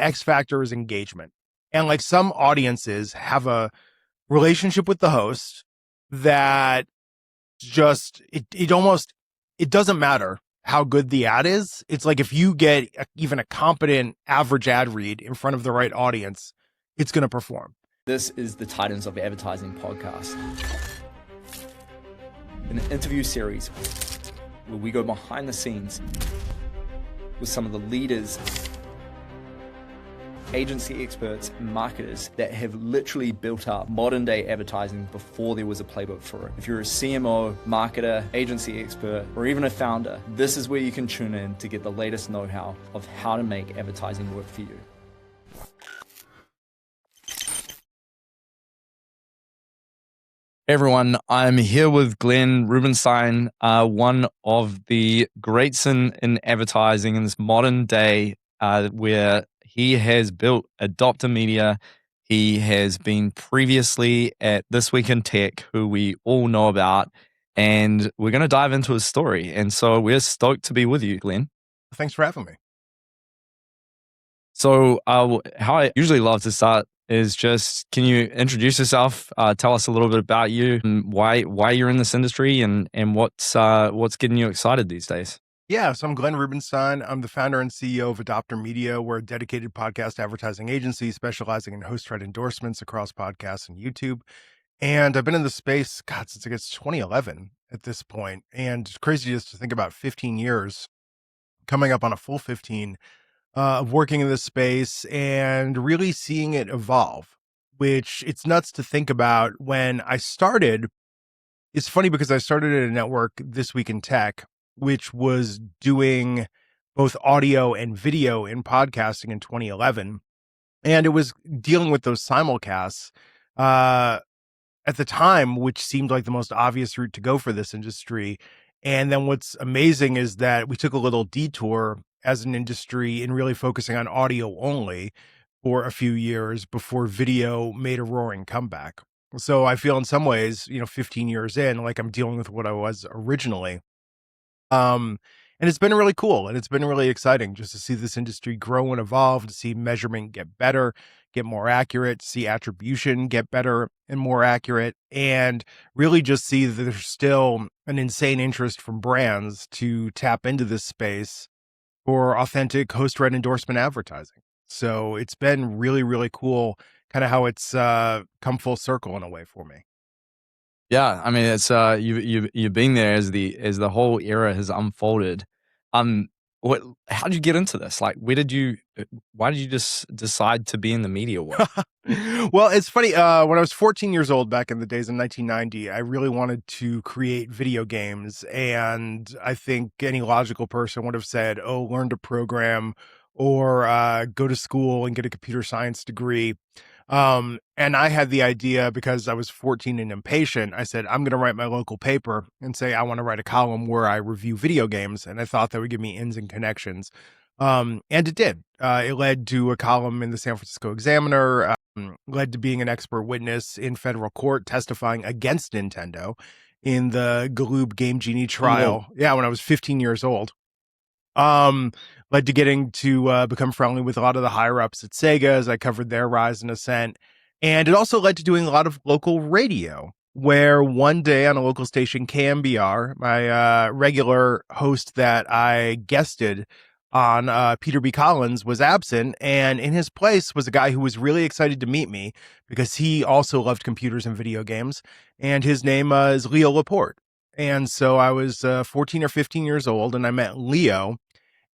X factor is engagement. And like some audiences have a relationship with the host that just, it doesn't matter how good the ad is. It's like if you get even a competent average ad read in front of the right audience, it's going to perform. This is the Titans of Advertising podcast, an interview series where we go behind the scenes with some of the leaders, agency experts, and marketers that have literally built up modern day advertising before there was a playbook for it. If you're a CMO, marketer, agency expert, or even a founder, this is where you can tune in to get the latest know-how of how to make advertising work for you. Hey everyone, I'm here with Glenn Rubenstein, one of the greats in advertising in this modern day, where he has built Adopter Media. He has been previously at This Week in Tech, who we all know about, and we're going to dive into his story. And so we're stoked to be with you, Glenn. Thanks for having me. So how I usually love to start is just, can you introduce yourself, tell us a little bit about you and why you're in this industry and what's getting you excited these days? Yeah, so I'm Glenn Rubenstein. I'm the founder and CEO of Adopter Media. We're a dedicated podcast advertising agency specializing in host-read endorsements across podcasts and YouTube. And I've been in the space, since I guess 2011 at this point. And it's crazy just to think about 15 years, coming up on a full 15 of working in this space and really seeing it evolve, which it's nuts to think about. When I started, it's funny because I started at a network, This Week in Tech, which was doing both audio and video in podcasting in 2011. And it was dealing with those simulcasts at the time, which seemed like the most obvious route to go for this industry. And then what's amazing is that we took a little detour as an industry in really focusing on audio only for a few years before video made a roaring comeback. So I feel in some ways, 15 years in, like I'm dealing with what I was originally. And it's been really cool and it's been really exciting just to see this industry grow and evolve, to see measurement get better, get more accurate, to see attribution get better and more accurate, and really just see that there's still an insane interest from brands to tap into this space for authentic host-read endorsement advertising. So it's been really, really cool, kind of how it's come full circle in a way for me. Yeah, I mean, it's you've been there as the whole era has unfolded. How did you get into this? Like, why did you just decide to be in the media world? Well, it's funny. When I was 14 years old back in the days in 1990, I really wanted to create video games, and I think any logical person would have said, "Oh, learn to program, or go to school and get a computer science degree." And I had the idea because I was 14 and impatient. I said, I'm going to write my local paper and say, I want to write a column where I review video games. And I thought that would give me ins and connections. And it did. It led to a column in the San Francisco Examiner, led to being an expert witness in federal court, testifying against Nintendo in the Galoob Game Genie trial. Oh. Yeah, when I was 15 years old. Led to getting to become friendly with a lot of the higher ups at Sega as I covered their rise and ascent. And it also led to doing a lot of local radio, where one day on a local station, KMBR, my regular host that I guested on, Peter B. Collins, was absent. And in his place was a guy who was really excited to meet me because he also loved computers and video games. And his name is Leo Laporte. And so I was 14 or 15 years old and I met Leo.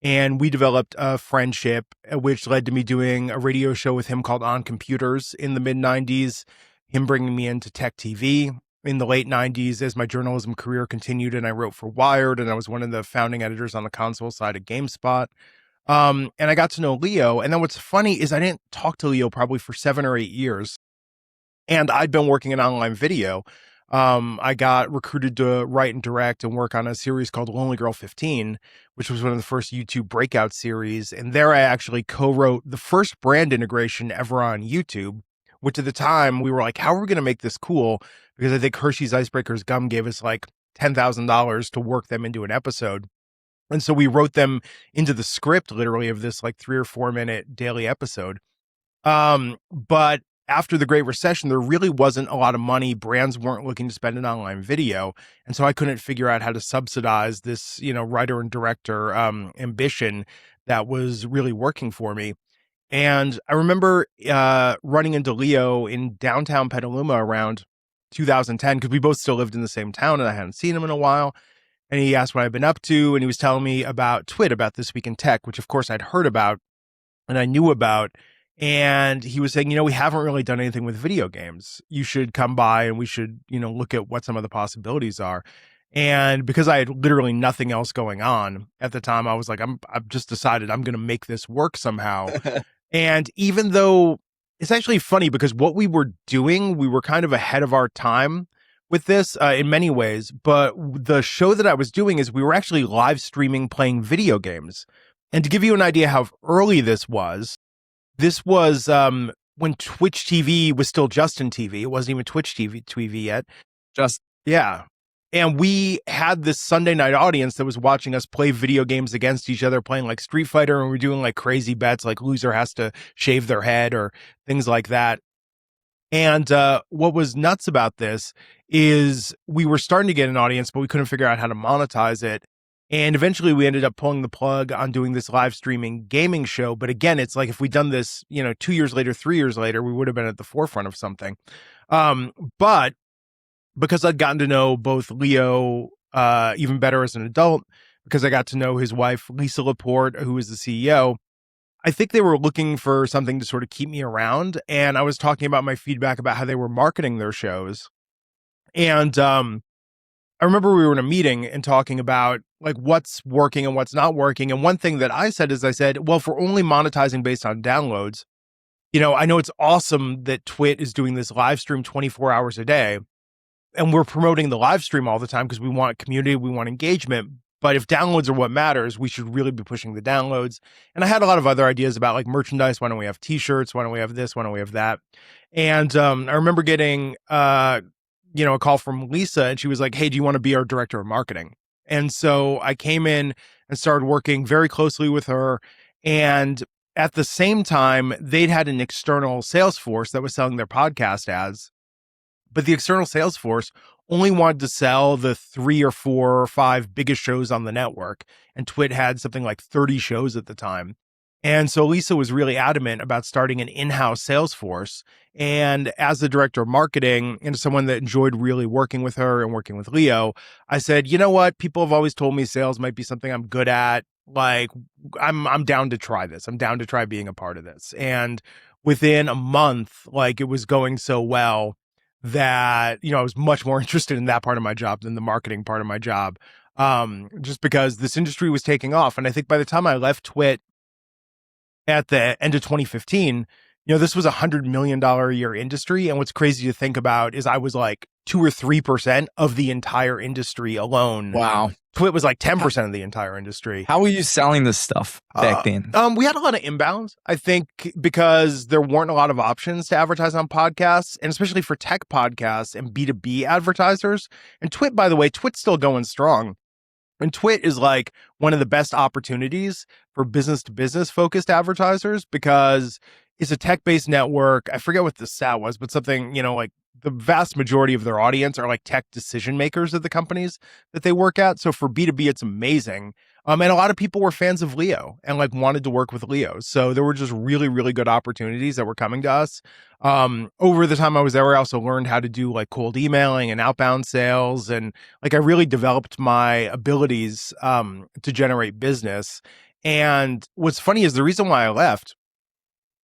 And we developed a friendship, which led to me doing a radio show with him called On Computers in the mid-90s, him bringing me into Tech TV in the late 90s as my journalism career continued, and I wrote for Wired, and I was one of the founding editors on the console side of GameSpot. And I got to know Leo, and then what's funny is I didn't talk to Leo probably for 7 or 8 years, and I'd been working in online video. I got recruited to write and direct and work on a series called Lonely Girl 15, which was one of the first YouTube breakout series. And there I actually co-wrote the first brand integration ever on YouTube, which at the time we were like, how are we going to make this cool? Because I think Hershey's Icebreakers gum gave us like $10,000 to work them into an episode. And so we wrote them into the script literally of this like 3 or 4 minute daily episode. But after the Great Recession, there really wasn't a lot of money. Brands weren't looking to spend an online video. And so I couldn't figure out how to subsidize this, writer and director ambition that was really working for me. And I remember running into Leo in downtown Petaluma around 2010 because we both still lived in the same town and I hadn't seen him in a while. And he asked what I'd been up to. And he was telling me about TWiT, about This Week in Tech, which of course I'd heard about and I knew about. And he was saying, we haven't really done anything with video games. You should come by and we should, look at what some of the possibilities are. And because I had literally nothing else going on at the time, I was like, I've just decided I'm going to make this work somehow. And even though it's actually funny because what we were doing, we were kind of ahead of our time with this in many ways. But the show that I was doing is we were actually live streaming playing video games. And to give you an idea how early this was when Twitch TV was still Justin TV. It wasn't even Twitch TV yet. Yeah. And we had this Sunday night audience that was watching us play video games against each other, playing like Street Fighter, and we're doing like crazy bets, like loser has to shave their head or things like that. And what was nuts about this is we were starting to get an audience, but we couldn't figure out how to monetize it. And eventually we ended up pulling the plug on doing this live streaming gaming show. But again, it's like if we'd done this, 2 years later, 3 years later, we would have been at the forefront of something. But because I'd gotten to know both Leo even better as an adult, because I got to know his wife, Lisa Laporte, who is the CEO, I think they were looking for something to sort of keep me around. And I was talking about my feedback about how they were marketing their shows. And I remember we were in a meeting and talking about like what's working and what's not working. And one thing that I said is well, if we're only monetizing based on downloads, I know it's awesome that TWiT is doing this live stream 24 hours a day. And we're promoting the live stream all the time because we want community, we want engagement. But if downloads are what matters, we should really be pushing the downloads. And I had a lot of other ideas about like merchandise. Why don't we have t-shirts? Why don't we have this? Why don't we have that? And I remember getting, a call from Lisa and she was like, hey, do you want to be our director of marketing? And so I came in and started working very closely with her. And at the same time, they'd had an external sales force that was selling their podcast ads. But the external sales force only wanted to sell the 3 or 4 or 5 biggest shows on the network. And TWiT had something like 30 shows at the time. And so Lisa was really adamant about starting an in-house sales force. And as the director of marketing and someone that enjoyed really working with her and working with Leo, I said, you know what? People have always told me sales might be something I'm good at. Like, I'm down to try this. I'm down to try being a part of this. And within a month, like it was going so well that, I was much more interested in that part of my job than the marketing part of my job. Just because this industry was taking off. And I think by the time I left TWiT at the end of 2015, this was $100 million a year industry. And what's crazy to think about is I was like 2 or 3% of the entire industry alone. Wow. TWiT was like 10% of the entire industry. How were you selling this stuff back then? We had a lot of inbounds, I think, because there weren't a lot of options to advertise on podcasts, and especially for tech podcasts and B2B advertisers. And TWiT, by the way, TWiT's still going strong. And TWiT is like one of the best opportunities for business to business focused advertisers because it's a tech-based network. I forget what the stat was, but something, like the vast majority of their audience are like tech decision makers at the companies that they work at. So for B2B, it's amazing. And a lot of people were fans of Leo and like wanted to work with Leo. So there were just really, really good opportunities that were coming to us. Over the time I was there, I also learned how to do like cold emailing and outbound sales. And like, I really developed my abilities to generate business. And what's funny is the reason why I left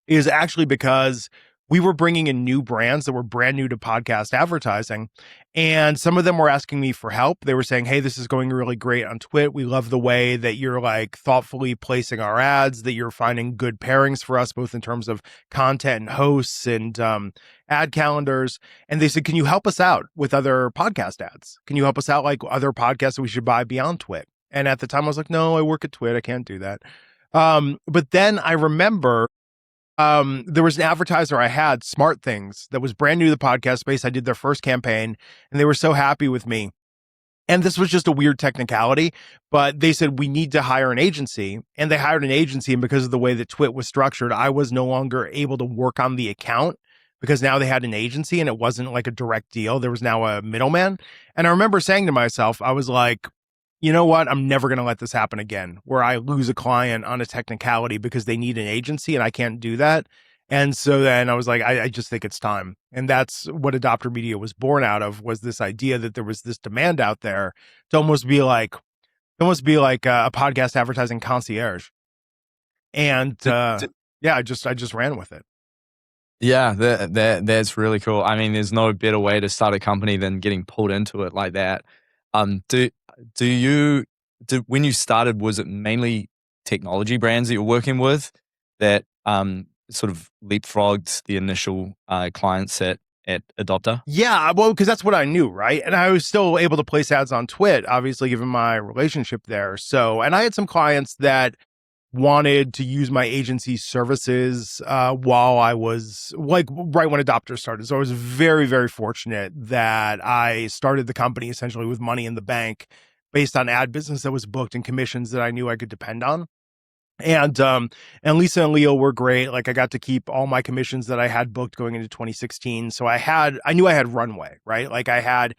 is actually because we were bringing in new brands that were brand new to podcast advertising. And some of them were asking me for help. They were saying, hey, this is going really great on TWiT. We love the way that you're like thoughtfully placing our ads, that you're finding good pairings for us, both in terms of content and hosts and ad calendars. And they said, can you help us out with other podcast ads? Can you help us out like other podcasts that we should buy beyond TWiT? And at the time I was like, no, I work at TWiT. I can't do that. But then I remember there was an advertiser I had, Smart Things, that was brand new to the podcast space. I did their first campaign and they were so happy with me And this was just a weird technicality, but they said we need to hire an agency, and they hired an agency. And because of the way that TWiT was structured, I was no longer able to work on the account because now they had an agency and it wasn't like a direct deal. There was now a middleman. And I remember saying to myself, I was like, you know what? I'm never going to let this happen again where I lose a client on a technicality because they need an agency and I can't do that. And so then I was like, I just think it's time. And that's what Adopter Media was born out of, was this idea that there was this demand out there to almost be like a podcast advertising concierge. And yeah, I just ran with it. Yeah, that's really cool. I mean, there's no better way to start a company than getting pulled into it like that. Do you when you started, was it mainly technology brands that you're working with that sort of leapfrogged the initial client set at Adopter? Yeah, well, because that's what I knew, right? And I was still able to place ads on TWiT, obviously, given my relationship there. So, and I had some clients that wanted to use my agency services while I was like right when Adopter started. So I was very, very fortunate that I started the company essentially with money in the bank based on ad business that was booked and commissions that I knew I could depend on. And Lisa and Leo were great. Like I got to keep all my commissions that I had booked going into 2016. So I knew I had runway, right? Like I had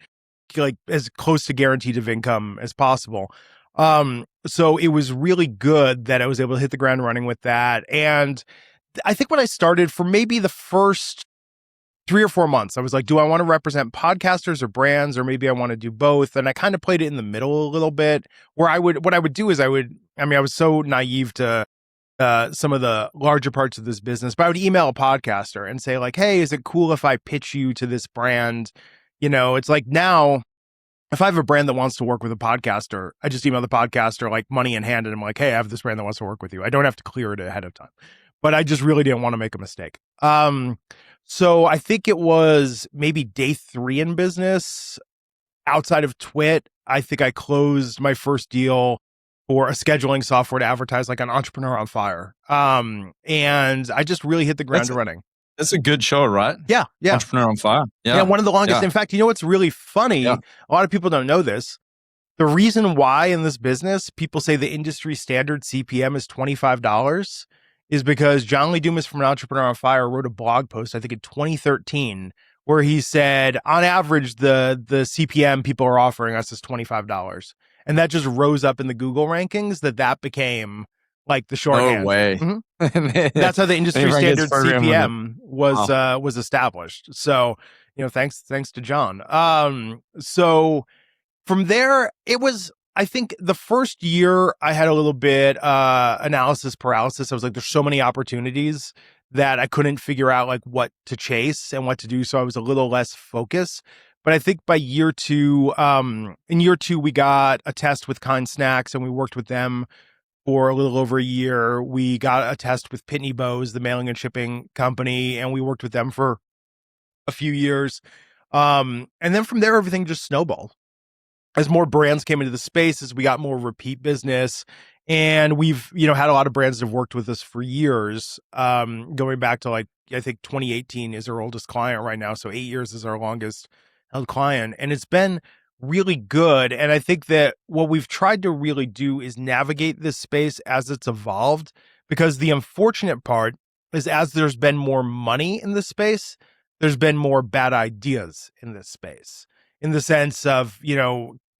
like as close to guaranteed of income as possible. So it was really good that I was able to hit the ground running with that. And I think when I started, for maybe the first 3 or 4 months, I was like, do I want to represent podcasters or brands, or maybe I want to do both? And I kind of played it in the middle a little bit, where what I would do is I was so naive to some of the larger parts of this business, but I would email a podcaster and say like, hey, is it cool if I pitch you to this brand? It's like now, if I have a brand that wants to work with a podcaster, I just email the podcaster like money in hand, and I'm like, hey, I have this brand that wants to work with you. I don't have to clear it ahead of time, but I just really didn't want to make a mistake. So I think it was maybe day 3 in business outside of TWiT. I think I closed my first deal for a scheduling software to advertise like an Entrepreneur on Fire. And I just really hit the ground running. That's a good show, right? Yeah. Entrepreneur on Fire. Yeah, one of the longest. In fact, you know what's really funny? Yeah. A lot of people don't know this. The reason why in this business people say the industry standard CPM is $25 is because John Lee Dumas from Entrepreneur on Fire wrote a blog post, I think in 2013, where he said, on average, the CPM people are offering us is $25. And that just rose up in the Google rankings that became like the shorthand. No way. Mm-hmm. That's how the industry standard CPM was established. So, thanks to John. So from there, it was, I think the first year I had a little bit analysis paralysis. I was like, there's so many opportunities that I couldn't figure out like what to chase and what to do. So I was a little less focused. But I think by year 2, in year 2, we got a test with Kind Snacks and we worked with them for a little over a year. We got a test with Pitney Bowes, the mailing and shipping company, and we worked with them for a few years. And then from there, everything just snowballed. As more brands came into the space, as we got more repeat business, and we've, had a lot of brands that have worked with us for years, going back to like, I think 2018 is our oldest client right now. So 8 years is our longest held client. And it's been really good. And I think that what we've tried to really do is navigate this space as it's evolved, because the unfortunate part is as there's been more money in this space, there's been more bad ideas in this space, in the sense of,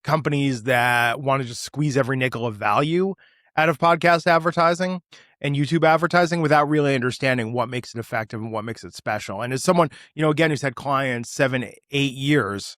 companies that want to just squeeze every nickel of value out of podcast advertising and YouTube advertising without really understanding what makes it effective and what makes it special. And as someone, again, who's had clients 7, 8 years,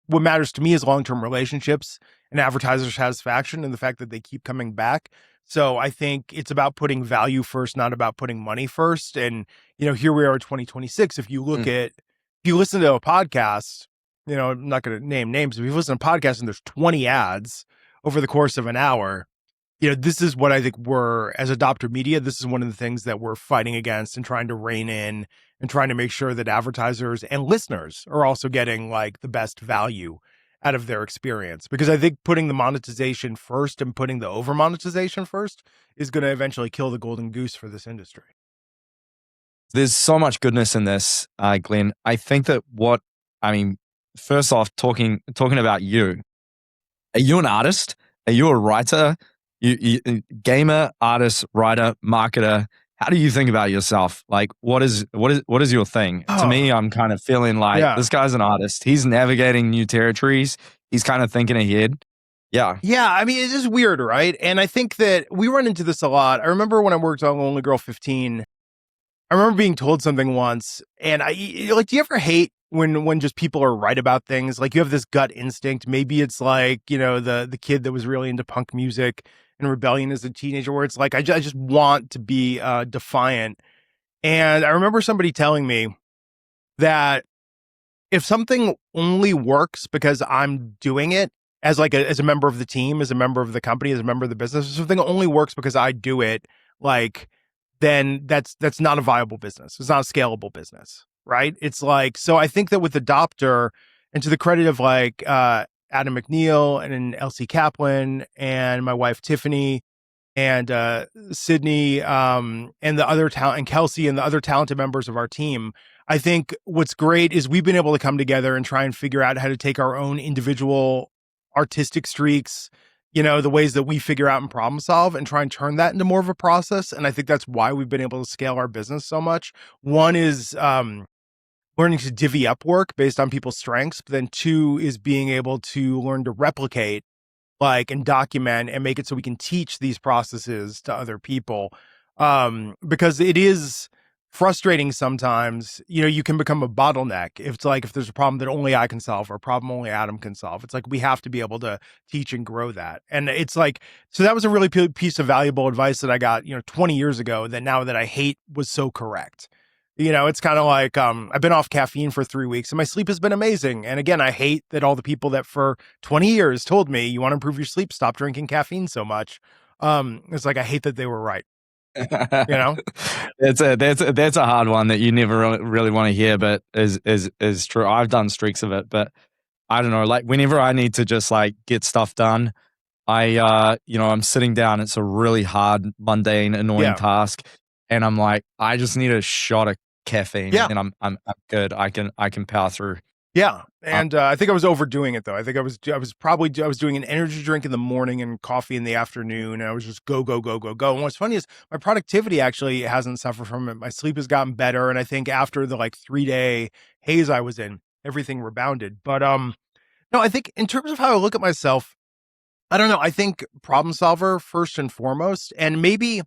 what matters to me is long-term relationships and advertiser satisfaction and the fact that they keep coming back. So I think it's about putting value first, not about putting money first. And, here we are in 2026. If you listen to a podcast, I'm not going to name names, but if you listen to a podcast and there's 20 ads over the course of an hour, this is what I think as Adopter Media, this is one of the things that we're fighting against and trying to rein in and trying to make sure that advertisers and listeners are also getting like the best value out of their experience. Because I think putting the monetization first and putting the over monetization first is going to eventually kill the golden goose for this industry. There's so much goodness in this, Glenn. I think that first off, talking about you, Are you an artist? Are you a writer? Gamer, artist, writer, marketer. How do you think about yourself? Like, what is your thing? To Oh, me, I'm kind of feeling like yeah. this guy's an artist. He's navigating new territories. He's kind of thinking ahead. Yeah. Yeah, I mean, it's just weird, right? And I think that we run into this a lot. I remember when I worked on Only Girl 15, I remember being told something once, and do you ever hate when just people are right about things? Like you have this gut instinct. Maybe it's like, the kid that was really into punk music and rebellion as a teenager, where it's like, I just want to be defiant. And I remember somebody telling me that if something only works because I'm doing it as as a member of the team, as a member of the company, as a member of the business, if something only works because I do it, like then that's not a viable business. It's not a scalable business, right? It's like, so I think that with Adopter, and to the credit of Adam McNeil and Elsie Kaplan and my wife Tiffany and Sydney and the other talent, and Kelsey and the other talented members of our team, I think what's great is we've been able to come together and try and figure out how to take our own individual artistic streaks, the ways that we figure out and problem solve, and try and turn that into more of a process. And I think that's why we've been able to scale our business so much. One is learning to divvy up work based on people's strengths, but then two is being able to learn to replicate and document and make it so we can teach these processes to other people. Because it is frustrating sometimes, you can become a bottleneck. If it's like, if there's a problem that only I can solve or a problem only Adam can solve, it's like, we have to be able to teach and grow that. And it's like, so that was a really piece of valuable advice that I got, 20 years ago that now that I hate was so correct. It's kind of like, I've been off caffeine for 3 weeks and my sleep has been amazing. And again, I hate that all the people that for 20 years told me, you want to improve your sleep, stop drinking caffeine so much. It's like, I hate that they were right. That's a hard one that you never really want to hear, but is true. I've done streaks of it, but I don't know, like whenever I need to just like get stuff done, I'm sitting down, it's a really hard, mundane, annoying task. And I'm like, I just need a shot of caffeine and I'm good. I can power through. Yeah. And I think I was overdoing it though. I think I was doing an energy drink in the morning and coffee in the afternoon. And I was just go. And what's funny is my productivity actually hasn't suffered from it. My sleep has gotten better. And I think after the 3-day haze I was in, everything rebounded. But no, I think in terms of how I look at myself, I don't know. I think problem solver first and foremost, and maybe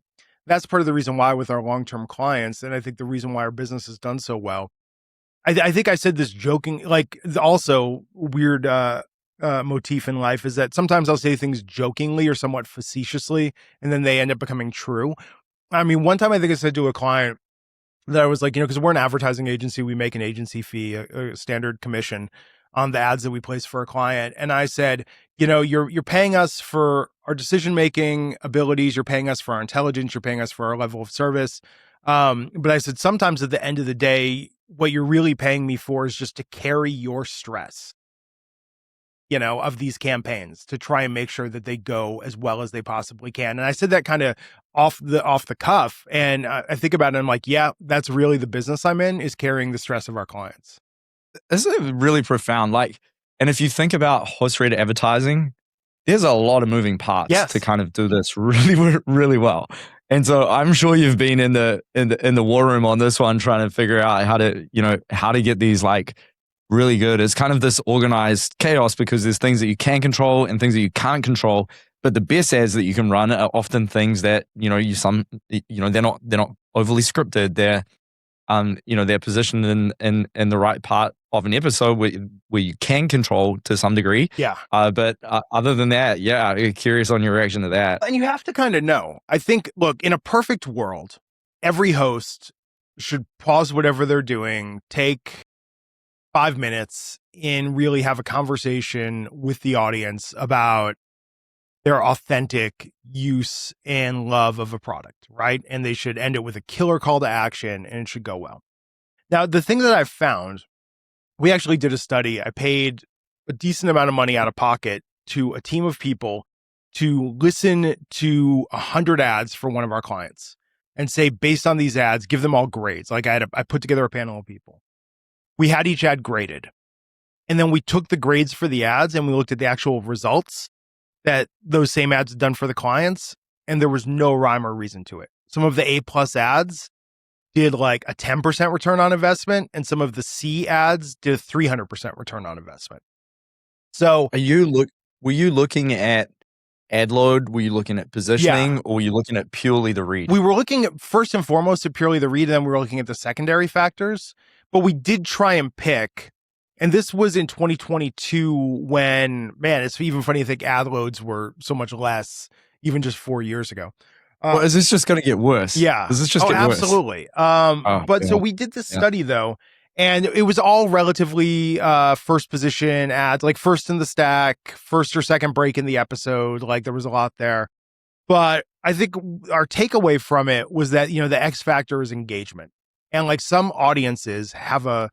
that's part of the reason why with our long-term clients, and I think the reason why our business has done so well. I think I said this joking, also weird motif in life is that sometimes I'll say things jokingly or somewhat facetiously, and then they end up becoming true. I mean, one time I think I said to a client that I was like, because we're an advertising agency, we make an agency fee, a standard commission on the ads that we place for a client. And I said, you're paying us for our decision-making abilities. You're paying us for our intelligence. You're paying us for our level of service. But I said, sometimes at the end of the day, what you're really paying me for is just to carry your stress, of these campaigns, to try and make sure that they go as well as they possibly can. And I said that kind of off the cuff. And I think about it, and I'm like, yeah, that's really the business I'm in, is carrying the stress of our clients. This is really profound. And if you think about host-rated advertising, there's a lot of moving parts to kind of do this really, really well. And so I'm sure you've been in the war room on this one, trying to figure out how to get these really good. It's kind of this organized chaos because there's things that you can control and things that you can't control. But the best ads that you can run are often things that they're not overly scripted. They're positioned in the right part of an episode where you can control to some degree. Yeah. But other than that, curious on your reaction to that. And you have to kind of know. I think, look, in a perfect world, every host should pause whatever they're doing, take 5 minutes, and really have a conversation with the audience about their authentic use and love of a product, right? And they should end it with a killer call to action, and it should go well. Now, the thing that I've found, we actually did a study. I paid a decent amount of money out of pocket to a team of people to listen to 100 ads for one of our clients and say, based on these ads, give them all grades. I put together a panel of people. We had each ad graded. And then we took the grades for the ads and we looked at the actual results. that those same ads done for the clients, and there was no rhyme or reason to it. Some of the A+ ads did like a 10% return on investment, and some of the C ads did a 300% return on investment. So were you looking at ad load? Were you looking at positioning, or were you looking at purely the read? We were looking at first and foremost at purely the read, and then we were looking at the secondary factors. But we did try and pick, and this was in 2022 when, man, it's even funny to think ad loads were so much less, even just 4 years ago. Well, is this just going to get worse? Yeah. Does this just get worse? Absolutely. So we did this study though, and it was all relatively first position ads, like first in the stack, first or second break in the episode. Like there was a lot there. But I think our takeaway from it was that, the X factor is engagement. And like some audiences have a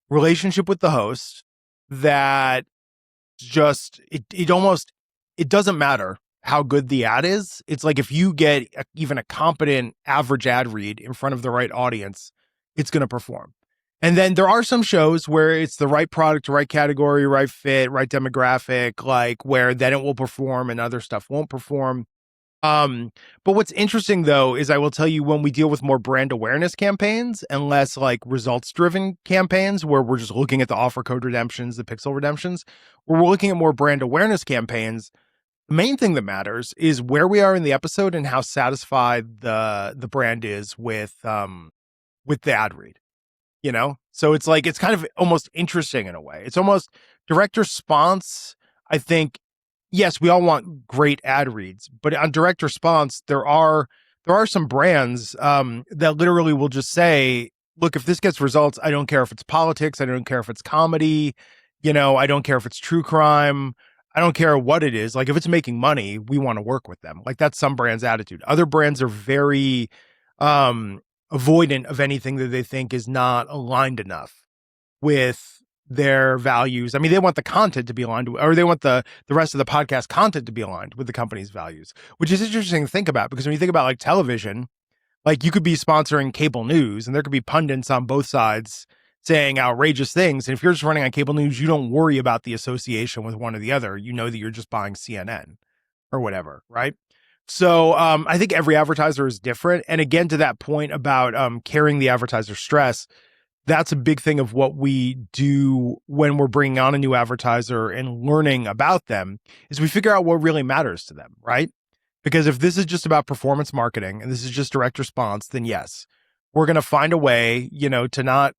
relationship with the host that just, it doesn't matter how good the ad is. It's like if you get even a competent average ad read in front of the right audience, it's going to perform. And then there are some shows where it's the right product, right category, right fit, right demographic, like where then it will perform and other stuff won't perform. But what's interesting though is I will tell you, when we deal with more brand awareness campaigns and less like results driven campaigns where we're just looking at the offer code redemptions, the pixel redemptions, where we're looking at more brand awareness campaigns, the main thing that matters is where we are in the episode and how satisfied the brand is with the ad read. So it's like, it's kind of almost interesting in a way. It's almost direct response. I think, yes, we all want great ad reads, but on direct response, there are some brands that literally will just say, look, if this gets results, I don't care if it's politics, I don't care if it's comedy, I don't care if it's true crime, I don't care what it is. Like if it's making money, we want to work with them. Like that's some brands' attitude. Other brands are very avoidant of anything that they think is not aligned enough with their values. I mean, they want the content to be aligned, or they want the rest of the podcast content to be aligned with the company's values, which is interesting to think about, because when you think about like television, like you could be sponsoring cable news and there could be pundits on both sides saying outrageous things. And if you're just running on cable news, you don't worry about the association with one or the other. You know that you're just buying CNN or whatever, right? So I think every advertiser is different. And again, to that point about carrying the advertiser stress, that's a big thing of what we do when we're bringing on a new advertiser and learning about them, is we figure out what really matters to them, right? Because if this is just about performance marketing and this is just direct response, then yes, we're going to find a way, to not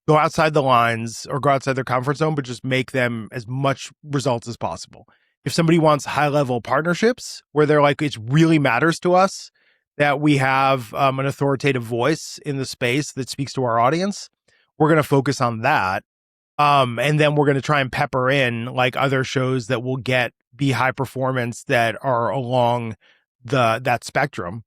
go outside the lines or go outside their comfort zone, but just make them as much results as possible. If somebody wants high level partnerships where they're like, it really matters to us that we have an authoritative voice in the space that speaks to our audience, we're going to focus on that. And then we're going to try and pepper in like other shows that will be high performance that are along that spectrum,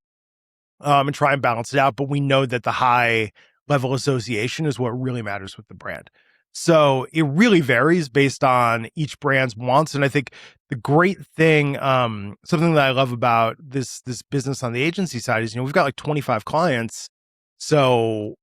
and try and balance it out. But we know that the high level association is what really matters with the brand. So it really varies based on each brand's wants. And I think the great thing, something that I love about this business on the agency side is, we've got like 25 clients. So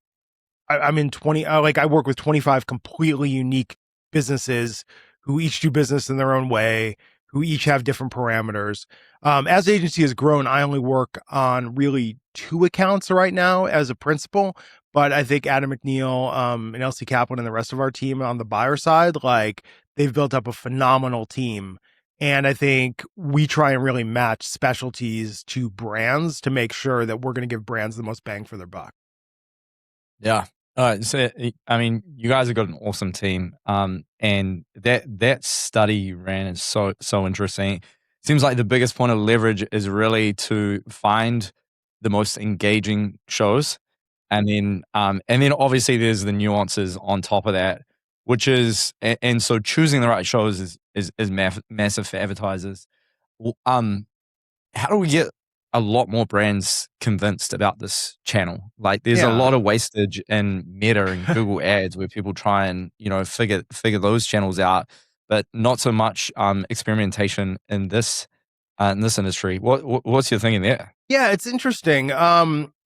I'm in 20, I work with 25 completely unique businesses who each do business in their own way, who each have different parameters. As the agency has grown, I only work on really 2 accounts right now as a principal. But I think Adam McNeil and Elsie Kaplan and the rest of our team on the buyer side, like they've built up a phenomenal team. And I think we try and really match specialties to brands to make sure that we're going to give brands the most bang for their buck. Yeah. So, I mean, you guys have got an awesome team. And that study you ran is so interesting. Seems like the biggest point of leverage is really to find the most engaging shows. And then obviously there's the nuances on top of that, which is, and so choosing the right shows is massive for advertisers. How do we get a lot more brands convinced about this channel? Like there's a lot of wastage in Meta and Google ads where people try and, figure those channels out, but not so much experimentation in this in this industry. What's your thinking there? Yeah, it's interesting.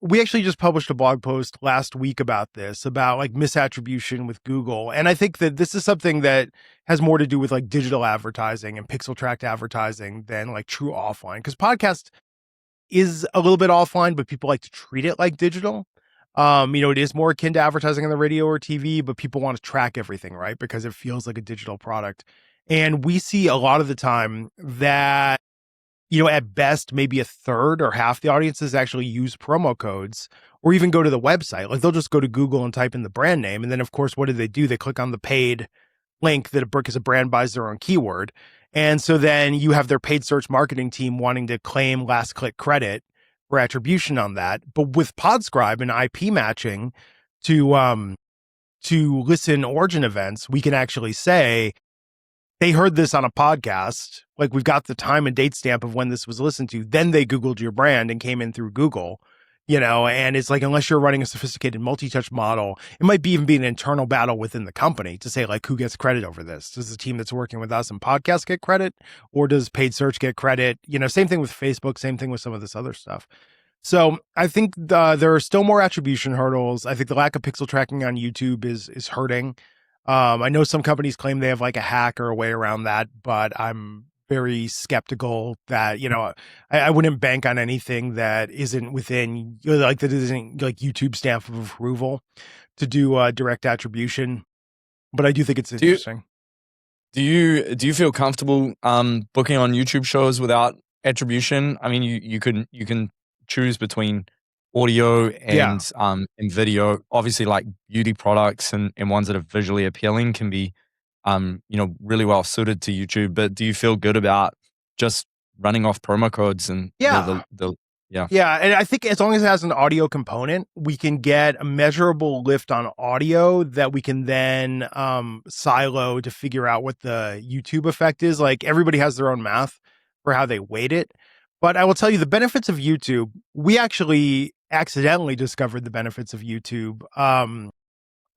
We actually just published a blog post last week about this, about like misattribution with Google. And I think that this is something that has more to do with like digital advertising and pixel tracked advertising than like true offline. Because podcast is a little bit offline, but people like to treat it like digital. It is more akin to advertising on the radio or TV, but people want to track everything, right? Because it feels like a digital product. And we see a lot of the time that at best, maybe a third or half the audiences actually use promo codes or even go to the website. Like they'll just go to Google and type in the brand name. And then, of course, what do? They click on the paid link that because a brand buys their own keyword. And so then you have their paid search marketing team wanting to claim last click credit for attribution on that. But with Podscribe and IP matching to listen origin events, we can actually say, they heard this on a podcast, like we've got the time and date stamp of when this was listened to, then they Googled your brand and came in through Google, and it's like, unless you're running a sophisticated multi-touch model, it might be even be an internal battle within the company to say like, who gets credit over this? Does the team that's working with us in podcast get credit, or does paid search get credit? Same thing with Facebook, same thing with some of this other stuff. So I think there are still more attribution hurdles. I think the lack of pixel tracking on YouTube is hurting. I know some companies claim they have like a hack or a way around that, but I'm very skeptical that, I wouldn't bank on anything that isn't within, that isn't like YouTube stamp of approval to do direct attribution. But I do think it's interesting. Do you feel comfortable booking on YouTube shows without attribution? I mean, you can choose between audio and video. Obviously, like beauty products and ones that are visually appealing can be really well suited to YouTube. But do you feel good about just running off promo codes and Yeah, and I think as long as it has an audio component, we can get a measurable lift on audio that we can then silo to figure out what the YouTube effect is. Like everybody has their own math for how they weight it. But I will tell you the benefits of YouTube. We actually accidentally discovered the benefits of YouTube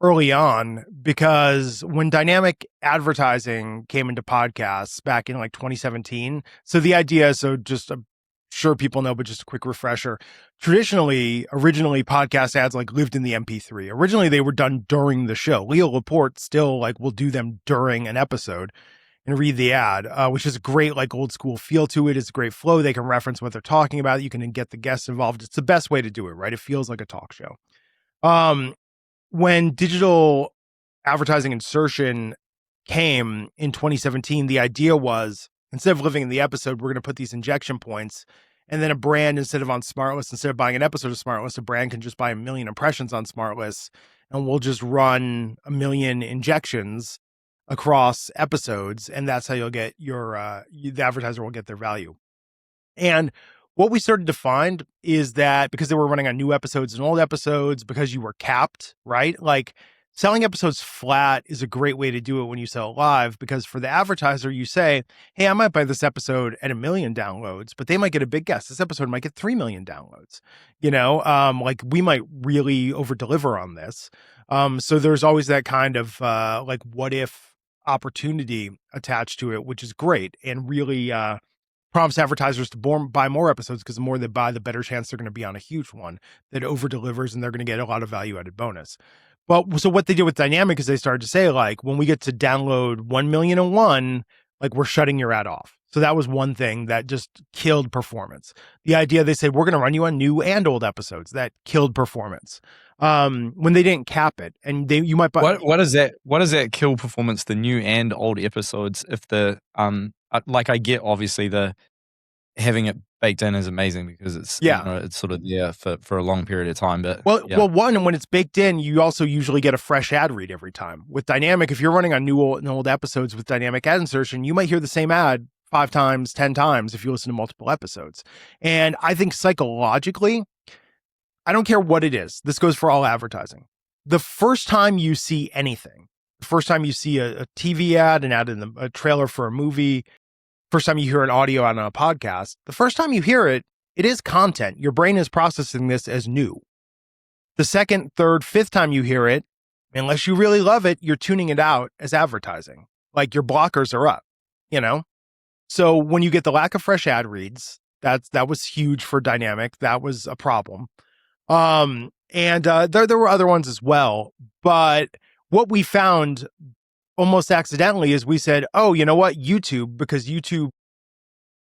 early on, because when dynamic advertising came into podcasts back in like 2017. So the idea, just I'm sure people know, but just a quick refresher. Originally, podcast ads like lived in the MP3. Originally, they were done during the show. Leo Laporte still like will do them during an episode and read the ad, which is a great like old school feel to it. It's a great flow. They can reference what they're talking about. You can get the guests involved. It's the best way to do it, right? It feels like a talk show. When digital advertising insertion came in 2017, the idea was, instead of living in the episode, we're going to put these injection points. And then a brand, instead of buying an episode of SmartList, a brand can just buy 1 million impressions on SmartList, and we'll just run 1 million injections across episodes. And that's how you'll get the advertiser will get their value. And what we started to find is that because they were running on new episodes and old episodes, because you were capped, right? Like selling episodes flat is a great way to do it when you sell live, because for the advertiser, you say, hey, I might buy this episode at 1 million downloads, but they might get a big guess. This episode might get 3 million downloads, like we might really over deliver on this. So there's always that kind of like what if opportunity attached to it, which is great and really prompts advertisers to buy more episodes, because the more they buy, the better chance they're going to be on a huge one that over delivers, and they're going to get a lot of value added bonus. But so what they did with dynamic is they started to say, like, when we get to download 1,000,001, like we're shutting your ad off. So that was one thing that just killed performance. The idea, they said, we're going to run you on new and old episodes, that killed performance. When they didn't cap it, and you might buy. What does that kill performance? The new and old episodes, if the like I get obviously the having it baked in is amazing because it's it's sort of there for a long period of time. But one, when it's baked in, you also usually get a fresh ad read every time. With dynamic, if you're running on new and old episodes with dynamic ad insertion, you might hear the same ad 5 times, 10 times if you listen to multiple episodes. And I think psychologically, I don't care what it is. This goes for all advertising. The first time you see anything, the first time you see a TV ad, an ad in a trailer for a movie, first time you hear an audio on a podcast, the first time you hear it, it is content. Your brain is processing this as new. The second, third, fifth time you hear it, unless you really love it, you're tuning it out as advertising. Like your blockers are up, So when you get the lack of fresh ad reads, that was huge for dynamic. That was a problem. And there were other ones as well. But what we found almost accidentally is we said, oh, you know what? YouTube, because YouTube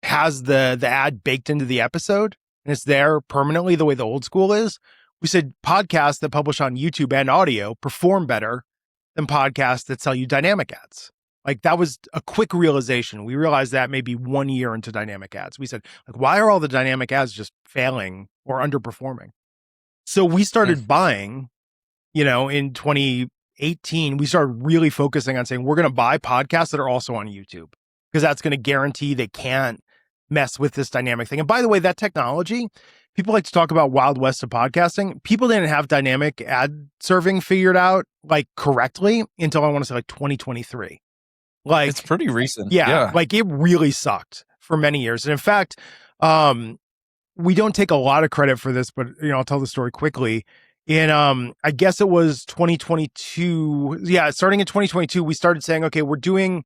has the ad baked into the episode and it's there permanently the way the old school is. We said podcasts that publish on YouTube and audio perform better than podcasts that sell you dynamic ads. Like that was a quick realization. We realized that maybe 1 year into dynamic ads. We said, like, why are all the dynamic ads just failing or underperforming? So we started buying, in 2018, we started really focusing on saying, we're going to buy podcasts that are also on YouTube because that's going to guarantee they can't mess with this dynamic thing. And by the way, that technology, people like to talk about Wild West of podcasting. People didn't have dynamic ad serving figured out like correctly until I want to say like 2023. Like it's pretty recent. Yeah. Like it really sucked for many years. And in fact, we don't take a lot of credit for this, but I'll tell the story quickly. In I guess it was 2022. Yeah, starting in 2022, we started saying, okay, we're doing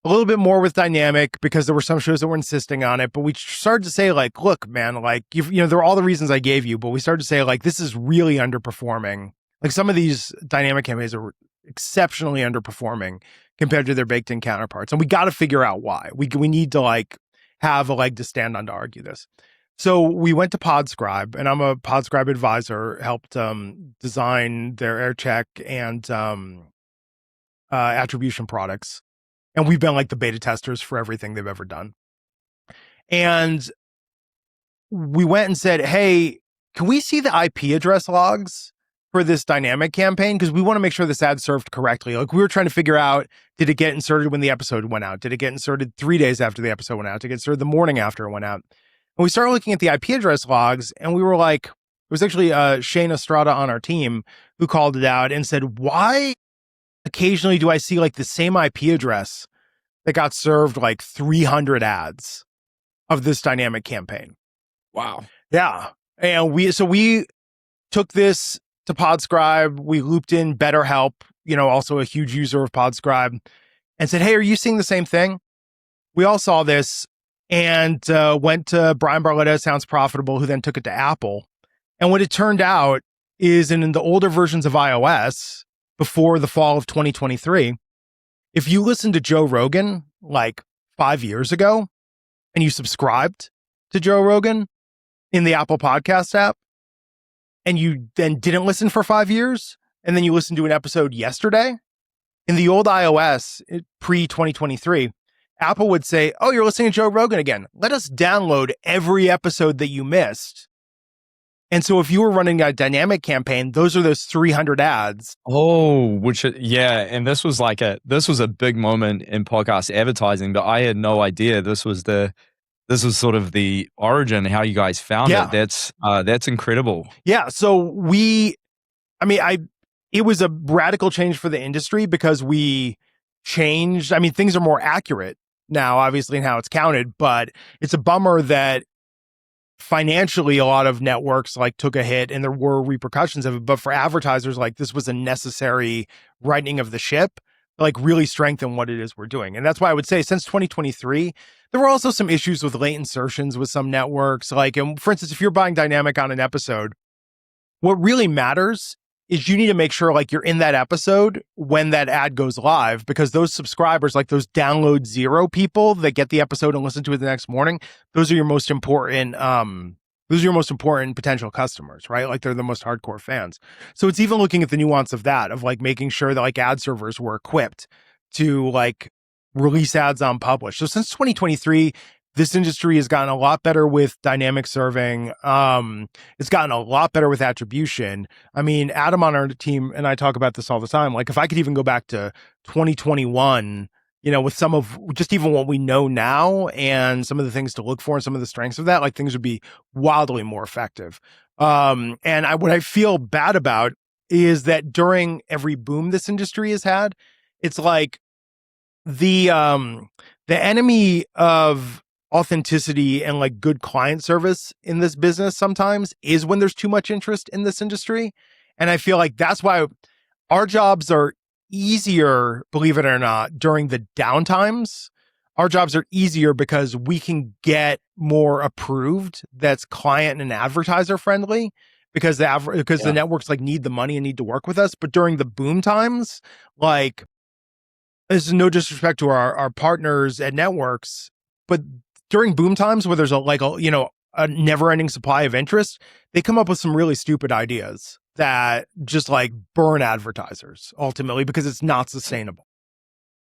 a little bit more with dynamic because there were some shows that were insisting on it. But we started to say, like, look, man, like, there are all the reasons I gave you, but we started to say, like, this is really underperforming. Like some of these dynamic campaigns are exceptionally underperforming compared to their baked in counterparts. And we got to figure out why. We need to like have a leg to stand on to argue this. So we went to Podscribe, and I'm a Podscribe advisor, helped design their AirCheck and Attribution products. And we've been like the beta testers for everything they've ever done. And we went and said, hey, can we see the IP address logs for this dynamic campaign? Because we want to make sure this ad served correctly. Like we were trying to figure out, did it get inserted when the episode went out? Did it get inserted 3 days after the episode went out? Did it get inserted the morning after it went out? And we started looking at the IP address logs, and we were like, it was actually Shane Estrada on our team who called it out and said, why occasionally do I see like the same IP address that got served like 300 ads of this dynamic campaign? Wow. Yeah. And we took this to Podscribe. We looped in BetterHelp, also a huge user of Podscribe, and said, hey, are you seeing the same thing? We all saw this and went to Brian Barletta, Sounds Profitable, who then took it to Apple. And what it turned out is in the older versions of iOS, before the fall of 2023, if you listened to Joe Rogan like 5 years ago and you subscribed to Joe Rogan in the Apple Podcast app, and you then didn't listen for 5 years, and then you listened to an episode yesterday, in the old iOS, pre-2023, Apple would say, oh, you're listening to Joe Rogan again. Let us download every episode that you missed. And so if you were running a dynamic campaign, those are those 300 ads. Oh, and this was a big moment in podcast advertising, but I had no idea this was sort of the origin, how you guys found it. That's incredible. Yeah. So it was a radical change for the industry because we changed. I mean, things are more accurate now, obviously, in how it's counted, but it's a bummer that financially a lot of networks like took a hit and there were repercussions of it. But for advertisers, like this was a necessary righting of the ship, like really strengthen what it is we're doing. And that's why I would say since 2023, there were also some issues with late insertions with some networks. Like, and for instance, if you're buying dynamic on an episode, what really matters is you need to make sure like you're in that episode when that ad goes live, because those subscribers, like those download zero people that get the episode and listen to it the next morning, those are your most important potential customers, right? Like they're the most hardcore fans. So it's even looking at the nuance of that, of like making sure that like ad servers were equipped to like release ads on publish. So since 2023, this industry has gotten a lot better with dynamic serving. It's gotten a lot better with attribution. I mean, Adam on our team and I talk about this all the time. Like if I could even go back to 2021, with some of just even what we know now and some of the things to look for and some of the strengths of that, like things would be wildly more effective. And what I feel bad about is that during every boom this industry has had, it's like the enemy of authenticity and like good client service in this business sometimes is when there's too much interest in this industry. And I feel like that's why our jobs are easier, believe it or not, during the downtimes our jobs are easier because we can get more approved that's client and advertiser friendly because the networks like need the money and need to work with us. But during the boom times, like, this is no disrespect to our partners at networks, but during boom times where there's a never ending supply of interest, they come up with some really stupid ideas that just like burn advertisers ultimately because it's not sustainable.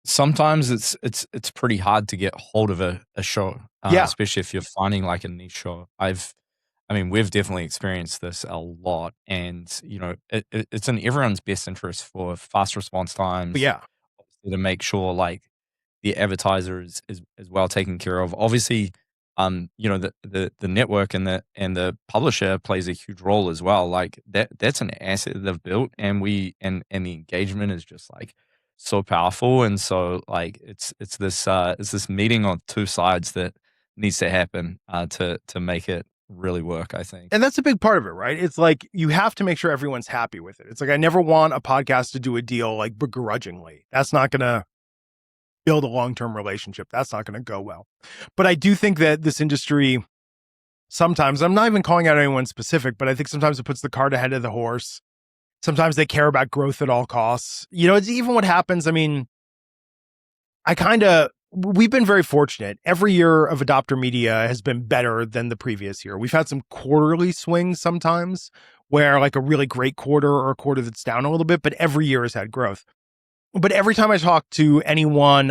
Sometimes it's pretty hard to get hold of a show, especially if you're finding like a niche show. We've definitely experienced this a lot, and it's in everyone's best interest for fast response times. But yeah, obviously to make sure like the advertiser is well taken care of. Obviously, the network and the publisher plays a huge role as well. Like that's an asset they've built, and the engagement is just like so powerful. And so like it's this meeting on two sides that needs to happen to make it really work, I think. and that's a big part of it, right? It's like you have to make sure everyone's happy with it. It's like I never want a podcast to do a deal like begrudgingly. That's not gonna build a long-term relationship. That's not gonna go well. But I do think that this industry sometimes, I'm not even calling out anyone specific, but I think sometimes it puts the cart ahead of the horse. Sometimes they care about growth at all costs. It's even what happens. I mean, we've been very fortunate. Every year of Adopter Media has been better than the previous year. We've had some quarterly swings sometimes where like a really great quarter or a quarter that's down a little bit, but every year has had growth. But every time I talk to anyone,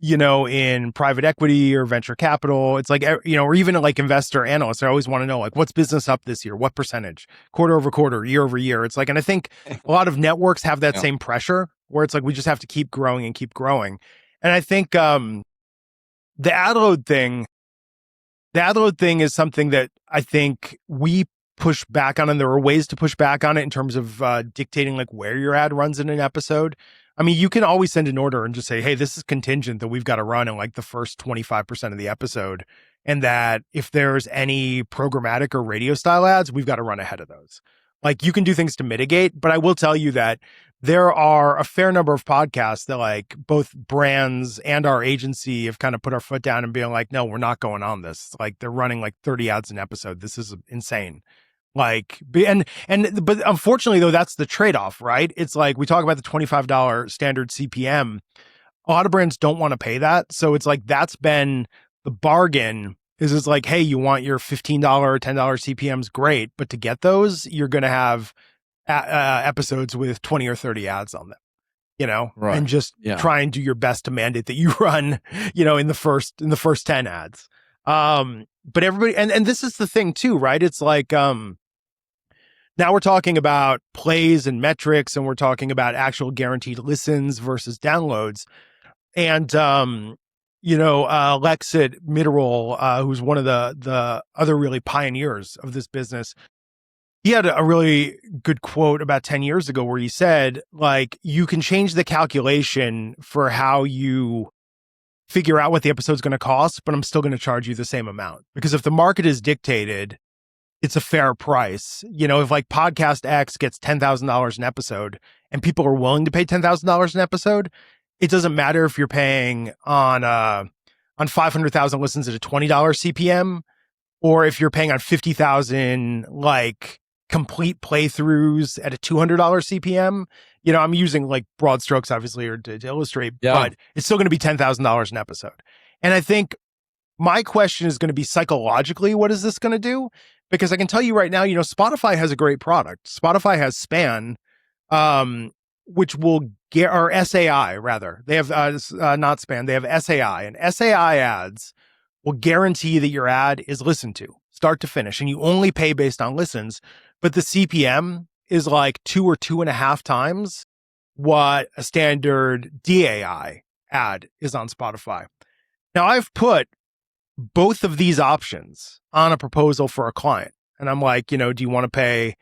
in private equity or venture capital, it's like, or even like investor analysts, I always want to know like, what's business up this year? What percentage? Quarter over quarter, year over year? It's like, and I think a lot of networks have that same pressure where it's like, we just have to keep growing and keep growing. And I think the ad load thing is something that I think we push back on, and there are ways to push back on it in terms of dictating like where your ad runs in an episode. I mean, you can always send an order and just say, hey, this is contingent that we've got to run in like the first 25% of the episode. And that if there's any programmatic or radio style ads, we've got to run ahead of those. Like you can do things to mitigate, but I will tell you that there are a fair number of podcasts that like both brands and our agency have kind of put our foot down and being like, no, we're not going on this. Like they're running like 30 ads an episode. This is insane. Like, but unfortunately though, that's the trade-off, right? It's like, we talk about the $25 standard CPM. A lot of brands don't want to pay that. So it's like, that's been the bargain is it's like, hey, you want your $15, $10 CPMs, great. But to get those, you're going to have episodes with 20 or 30 ads on them, right. And just try and do your best to mandate that you run, in the first 10 ads. But everybody, and this is the thing too, right? It's like, now we're talking about plays and metrics, and we're talking about actual guaranteed listens versus downloads. And, Lex at Midroll, who's one of the other really pioneers of this business, he had a really good quote about 10 years ago where he said, like, you can change the calculation for how you figure out what the episode's going to cost, but I'm still going to charge you the same amount. Because if the market is dictated, it's a fair price. If like podcast X gets $10,000 an episode and people are willing to pay $10,000 an episode, it doesn't matter if you're paying on 500,000 listens at a $20 CPM, or if you're paying on 50,000 like complete playthroughs at a $200 CPM. I'm using like broad strokes, obviously, or to illustrate, but it's still going to be $10,000 an episode. And I think my question is going to be psychologically, what is this going to do? Because I can tell you right now, Spotify has a great product. Spotify has Span, which will get, or SAI rather. They have not Span, they have SAI, and SAI ads will guarantee that your ad is listened to start to finish, and you only pay based on listens, but the CPM is like 2 or 2.5 times what a standard DAI ad is on Spotify. Now, I've put both of these options on a proposal for a client. And I'm like, do you want to pay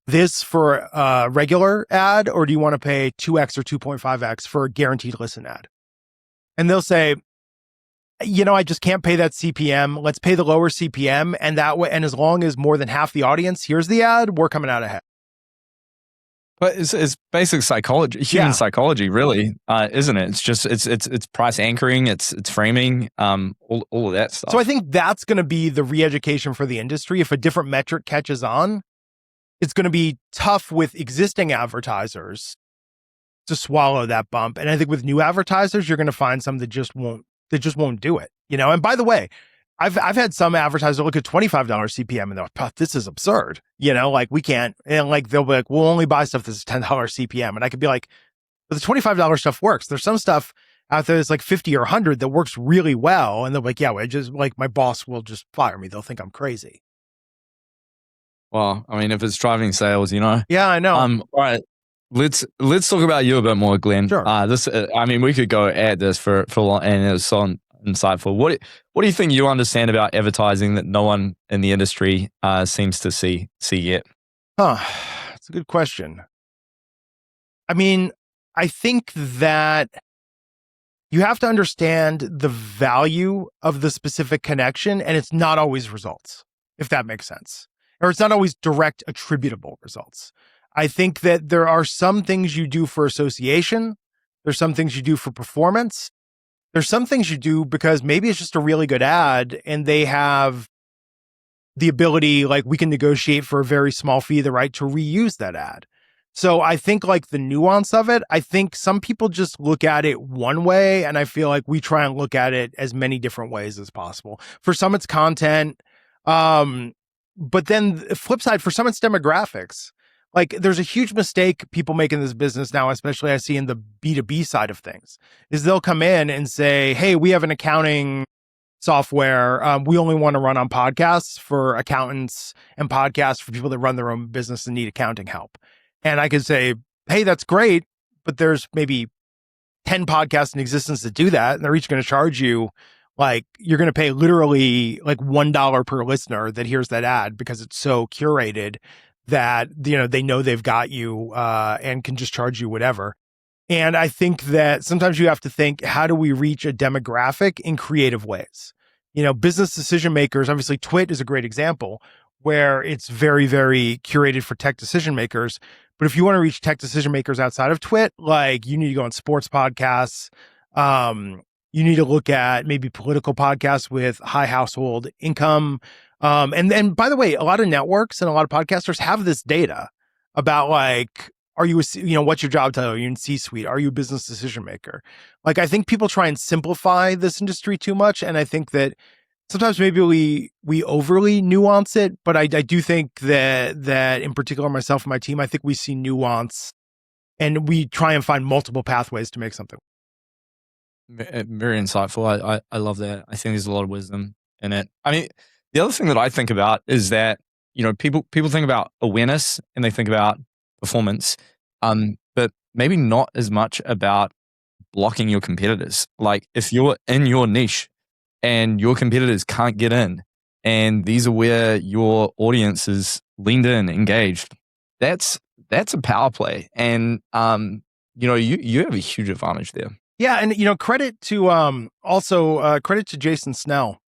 this for a regular ad, or do you want to pay 2x or 2.5x for a guaranteed listen ad? And they'll say, I just can't pay that CPM. Let's pay the lower CPM. And that way, and as long as more than half the audience hears the ad, we're coming out ahead. But it's basic psychology, human psychology, really, isn't it? It's just it's price anchoring, it's framing, all of that stuff. So I think that's going to be the re-education for the industry. If a different metric catches on, it's going to be tough with existing advertisers to swallow that bump. And I think with new advertisers, you're going to find some that just won't do it. And by the way, I've had some advertisers look at $25 CPM and they're like, oh, this is absurd. Like we can't, and like they'll be like, we'll only buy stuff that's $10 CPM. And I could be like, but the $25 stuff works. There's some stuff out there that's like 50 or 100 that works really well. And they're like, yeah, I just like my boss will just fire me. They'll think I'm crazy. Well, I mean, if it's driving sales, Yeah, I know. All right. Let's talk about you a bit more, Glenn. Sure. I mean, we could go at this for long, and it's so insightful. What do you think you understand about advertising that no one in the industry seems to see yet? That's a good question. I mean, I think that you have to understand the value of the specific connection, and it's not always results, if that makes sense. Or it's not always direct attributable results. I think that there are some things you do for association. There's some things you do for performance. There's some things you do because maybe it's just a really good ad and they have the ability, like we can negotiate for a very small fee, the right to reuse that ad. So I think like the nuance of it, I think some people just look at it one way, and I feel like we try and look at it as many different ways as possible. For some, it's content. But then the flip side, for some, it's demographics. Like there's a huge mistake people make in this business now, especially I see in the B2B side of things, is they'll come in and say, hey, we have an accounting software. We only want to run on podcasts for accountants and podcasts for people that run their own business and need accounting help. And I could say, hey, that's great, but there's maybe 10 podcasts in existence that do that. And they're each going to charge you, like, you're going to pay literally like $1 per listener that hears that ad because it's so curated that, they know they've got you and can just charge you whatever. And I think that sometimes you have to think, how do we reach a demographic in creative ways? Business decision makers, obviously TWiT is a great example where it's very, very curated for tech decision makers. But if you want to reach tech decision makers outside of TWiT, like you need to go on sports podcasts. You need to look at maybe political podcasts with high household income. And then, by the way, a lot of networks and a lot of podcasters have this data about like, are you, what's your job title? Are you in C-suite? Are you a business decision maker? Like, I think people try and simplify this industry too much. And I think that sometimes maybe we overly nuance it, but I do think that in particular, myself and my team, I think we see nuance and we try and find multiple pathways to make something. Very insightful. I love that. I think there's a lot of wisdom in it. I mean, the other thing that I think about is that, people think about awareness and they think about performance, but maybe not as much about blocking your competitors. Like if you're in your niche and your competitors can't get in, and these are where your audience is leaned in, engaged, that's a power play. And, you have a huge advantage there. Yeah. And, credit to Jason Snell,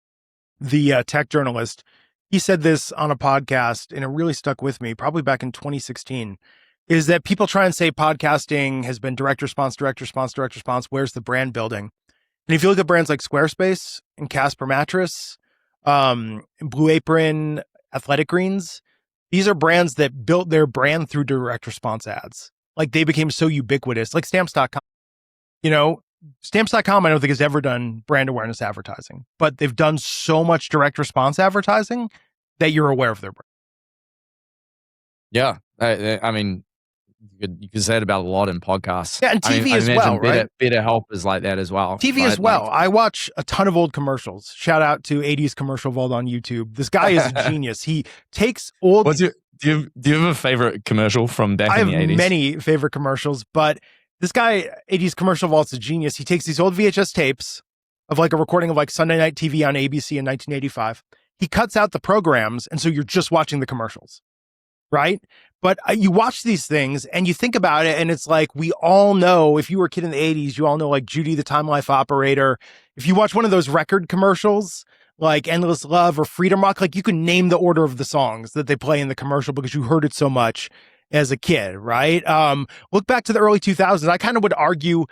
the tech journalist. He said this on a podcast and it really stuck with me, probably back in 2016, is that people try and say podcasting has been direct response. Where's the brand building? And if you look at brands like Squarespace and Casper Mattress, Blue Apron, Athletic Greens, these are brands that built their brand through direct response ads. Like they became so ubiquitous, like Stamps.com. Stamps.com, I don't think has ever done brand awareness advertising, but they've done so much direct response advertising that you're aware of their brand. Yeah. I mean, you could say it about a lot in podcasts. Yeah, and TV as well, right? Better Help is like that as well. TV as well. I watch a ton of old commercials. Shout out to 80s Commercial Vault on YouTube. This guy is a genius. He takes old... Do you have a favorite commercial from back in the 80s? I have many favorite commercials, but this guy, 80s Commercial Vault's a genius. He takes these old VHS tapes of like a recording of like Sunday Night TV on ABC in 1985. He cuts out the programs, and so you're just watching the commercials, right? But you watch these things and you think about it, and it's like, we all know, if you were a kid in the 80s, you all know like Judy the Time Life Operator. If you watch one of those record commercials, like Endless Love or Freedom Rock, like you can name the order of the songs that they play in the commercial because you heard it so much. as a kid, right? Look back to the early 2000s. I kind of would argue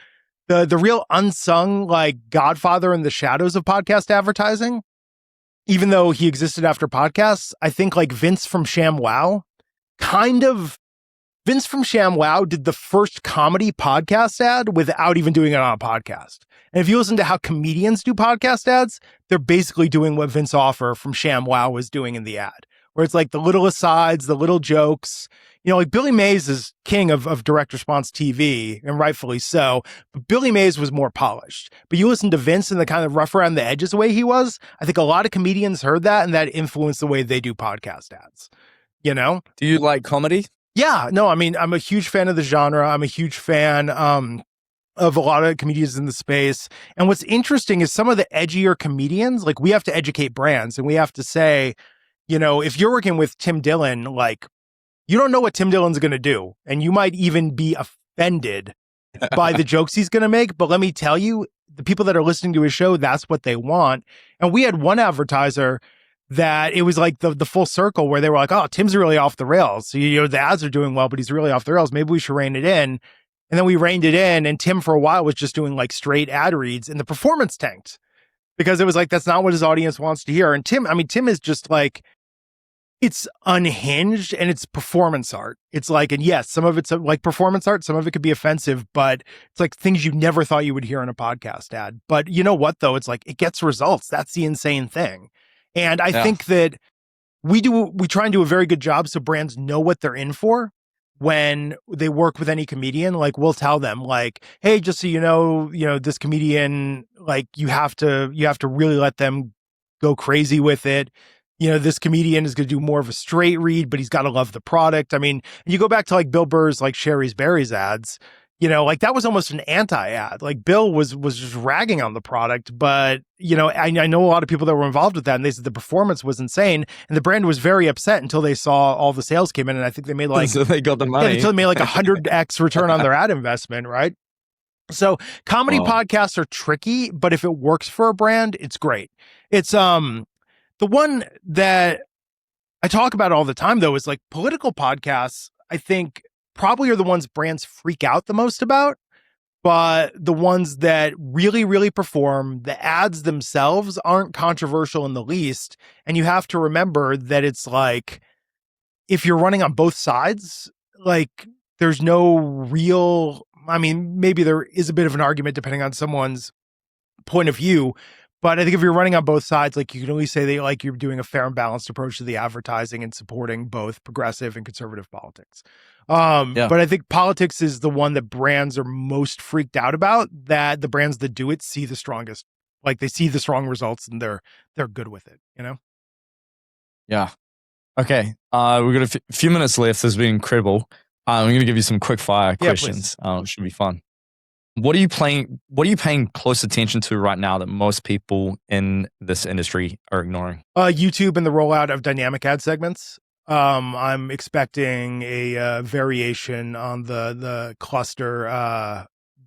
the real unsung like godfather in the shadows of podcast advertising, even though he existed after podcasts, I think like Vince from ShamWow Vince from ShamWow did the first comedy podcast ad without even doing it on a podcast. And if you listen to how comedians do podcast ads, they're basically doing what Vince Offer from ShamWow was doing in the ad, where it's like the little asides, the little jokes. You know, like Billy Mays is king of direct response TV, and rightfully so. But Billy Mays was more polished. But you listen to Vince and the kind of rough around the edges way he was, I think a lot of comedians heard that, and that influenced the way they do podcast ads. You know? Do you like comedy? Yeah, no, I mean, I'm a huge fan of the genre. I'm a huge fan of a lot of comedians in the space. And what's interesting is some of the edgier comedians, like we have to educate brands and we have to say, you know, if you're working with Tim Dillon, like you don't know what Tim Dillon's going to do. And you might even be offended by the jokes he's going to make. But let me tell you, the people that are listening to his show, that's what they want. And we had one advertiser that it was like the full circle where they were like, oh, Tim's really off the rails. So, you know, the ads are doing well, but he's really off the rails. Maybe we should rein it in. And then we reined it in. And Tim for a while was just doing like straight ad reads and the performance tanked because it was like, that's not what his audience wants to hear. And Tim is just like, it's unhinged and it's performance art. It's like, and yes, some of it's like performance art. Some of it could be offensive, but it's like things you never thought you would hear in a podcast ad. But you know what, though? It's like, it gets results. That's the insane thing. And I think that we try and do a very good job so brands know what they're in for when they work with any comedian. Like we'll tell them like, hey, just so you know, this comedian, like you have to really let them go crazy with it. You know, this comedian is going to do more of a straight read, but he's got to love the product. I mean, you go back to like Bill Burr's like Sherry's Berries ads, you know, like that was almost an anti-ad. Like Bill was just ragging on the product, but you know, I know a lot of people that were involved with that, and they said the performance was insane, and the brand was very upset until they saw all the sales came in, and I think they made like so they got the money. Until they made like 100x return on their ad investment, right? So comedy podcasts are tricky, but if it works for a brand, it's great. It's the one that I talk about all the time though is like political podcasts. I think probably are the ones brands freak out the most about, but the ones that really, really perform, the ads themselves aren't controversial in the least. And you have to remember that it's like, if you're running on both sides, like there's no real, I mean, maybe there is a bit of an argument depending on someone's point of view, but I think if you're running on both sides, like you can only say that like you're doing a fair and balanced approach to the advertising and supporting both progressive and conservative politics. But I think politics is the one that brands are most freaked out about, that the brands that do it see the strongest, like they see the strong results and they're good with it, you know? Yeah. Okay. We've got a few minutes left. This has been incredible. I'm going to give you some quick fire questions. It should be fun. What are you paying close attention to right now that most people in this industry are ignoring? YouTube and the rollout of dynamic ad segments. I'm expecting a variation on the cluster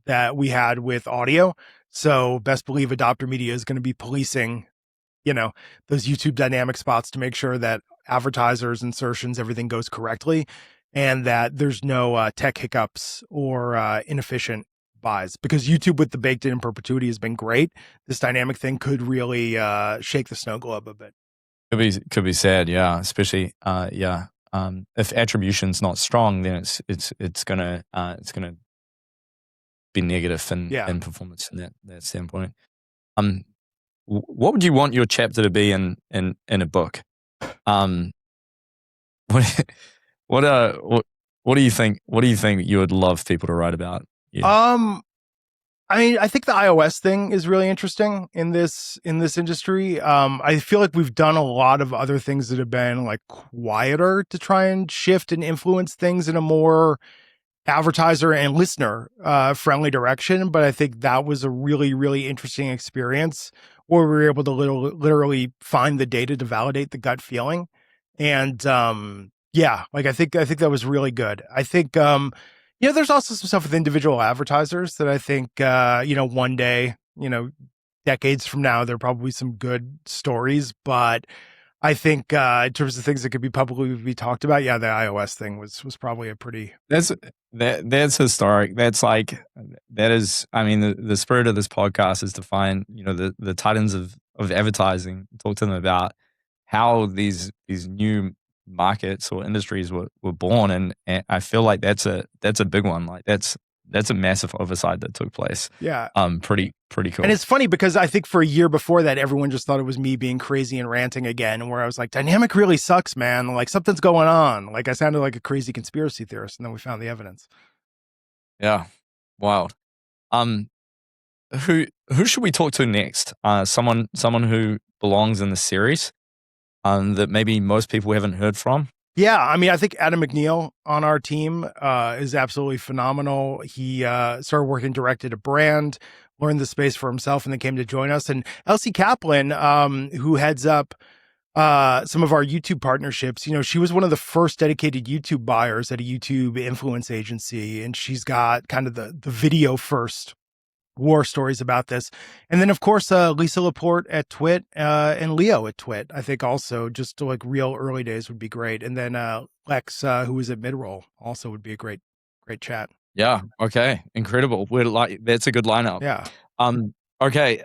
that we had with audio. So best believe Adopter Media is going to be policing, you know, those YouTube dynamic spots to make sure that advertisers, insertions, everything goes correctly, and that there's no tech hiccups or inefficient buys. Because YouTube with the baked in perpetuity has been great. This dynamic thing could really shake the snow globe a bit. Could be sad, yeah. Especially, if attribution's not strong, then it's gonna be negative in performance in that standpoint. What would you want your chapter to be in a book? What do you think? What do you think you would love people to write about? Yeah. I mean, I think the iOS thing is really interesting in this industry. I feel like we've done a lot of other things that have been like quieter to try and shift and influence things in a more advertiser and listener friendly direction. But I think that was a really, really interesting experience where we were able to literally find the data to validate the gut feeling. And like I think that was really good. I think there's also some stuff with individual advertisers that I think, one day, decades from now, there are probably some good stories, but I think in terms of things that could be publicly be talked about, yeah, the iOS thing was probably a pretty That's historic. That's like that is. I mean, the spirit of this podcast is to find the titans of advertising, talk to them about how these new markets or industries were born, and I feel like that's a big one. Like that's a massive oversight that took place. yeah. Pretty cool. And it's funny because I think for a year before that, everyone just thought it was me being crazy and ranting again, where I was like, dynamic really sucks, man. Like something's going on. Like I sounded like a crazy conspiracy theorist, and then we found the evidence. Yeah, wild. Um, who should we talk to next? Someone who belongs in the series, that maybe most people haven't heard from. Yeah, I mean, I think Adam McNeil on our team is absolutely phenomenal. He started working direct at a brand, learned the space for himself, and then came to join us. And Elsie Kaplan, who heads up some of our YouTube partnerships, she was one of the first dedicated YouTube buyers at a YouTube influence agency, and she's got kind of the video first war stories about this. And then, of course, Lisa Laporte at TWiT and Leo at TWiT, I think also just like real early days would be great. And then Lex, who was at Midroll, also would be a great chat. Yeah. Okay. Incredible. We're like, that's a good lineup. Yeah. Okay.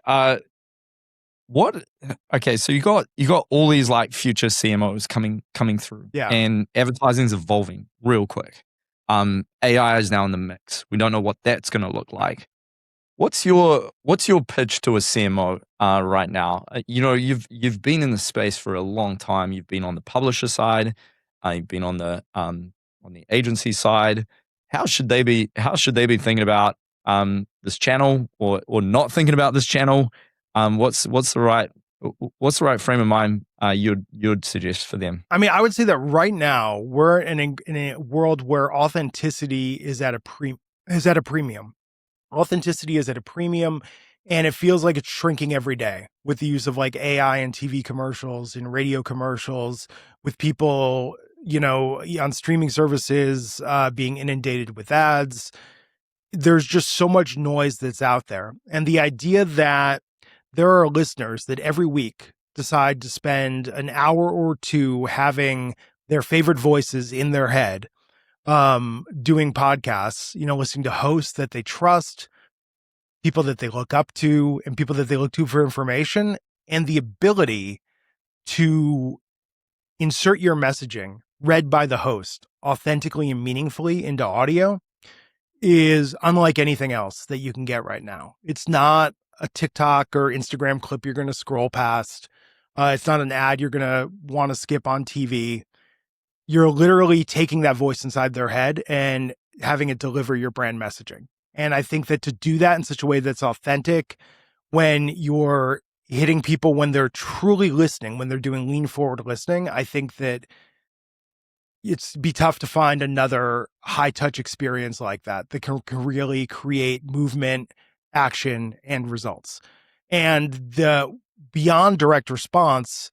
What? Okay. So you got all these like future CMOs coming through. Yeah. And advertising is evolving real quick. AI is now in the mix. We don't know what that's going to look like. What's your pitch to a CMO right now? You've been in the space for a long time. You've been on the publisher side. You've been on the agency side. How should they be thinking about this channel or not thinking about this channel? What's the right frame of mind you'd suggest for them? I mean, I would say that right now we're in a world where authenticity is at a premium. Authenticity is at a premium, and it feels like it's shrinking every day with the use of like AI and TV commercials and radio commercials, with people, on streaming services being inundated with ads. There's just so much noise that's out there. And the idea that there are listeners that every week decide to spend an hour or two having their favorite voices in their head, doing podcasts, listening to hosts that they trust, people that they look up to, and people that they look to for information, and the ability to insert your messaging read by the host authentically and meaningfully into audio is unlike anything else that you can get right now. It's not a TikTok or Instagram clip you're going to scroll past. It's not an ad you're going to want to skip on TV. You're literally taking that voice inside their head and having it deliver your brand messaging. And I think that to do that in such a way that's authentic, when you're hitting people when they're truly listening, when they're doing lean forward listening, I think that it's be tough to find another high touch experience like that can really create movement, action, and results. And the beyond direct response,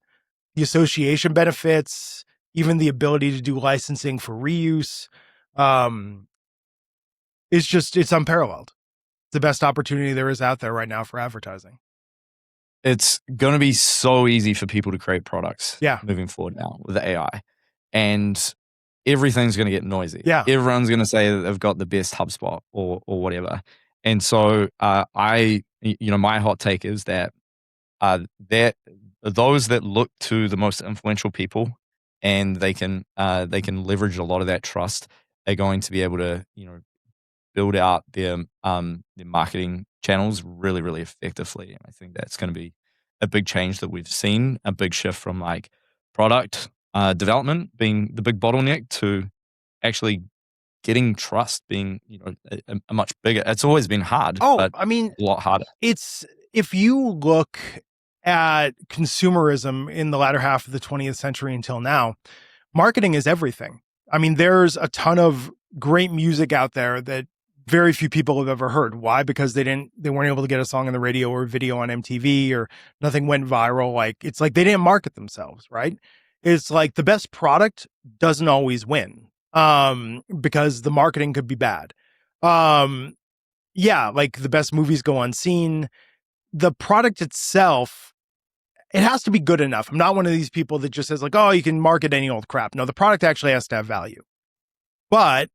the association benefits, even the ability to do licensing for reuse, it's unparalleled. It's the best opportunity there is out there right now for advertising. It's going to be so easy for people to create products moving forward now with AI. And everything's going to get noisy. Yeah. Everyone's going to say that they've got the best HubSpot or whatever. And so my hot take is that those that look to the most influential people and they can leverage a lot of that trust are going to be able to, build out their marketing channels really, really effectively. And I think that's going to be a big change that we've seen, a big shift from like product development being the big bottleneck to actually getting trust being, a much bigger. It's always been hard. But I mean, a lot harder. It's, if you look at consumerism in the latter half of the 20th century until now, marketing is everything. I mean, there's a ton of great music out there that very few people have ever heard. Why? Because they weren't able to get a song on the radio or video on MTV, or nothing went viral. Like, it's like they didn't market themselves, right? It's like the best product doesn't always win, because the marketing could be bad. Like the best movies go unseen. The product itself it has to be good enough. I'm not one of these people that just says like, oh, you can market any old crap. No, the product actually has to have value. But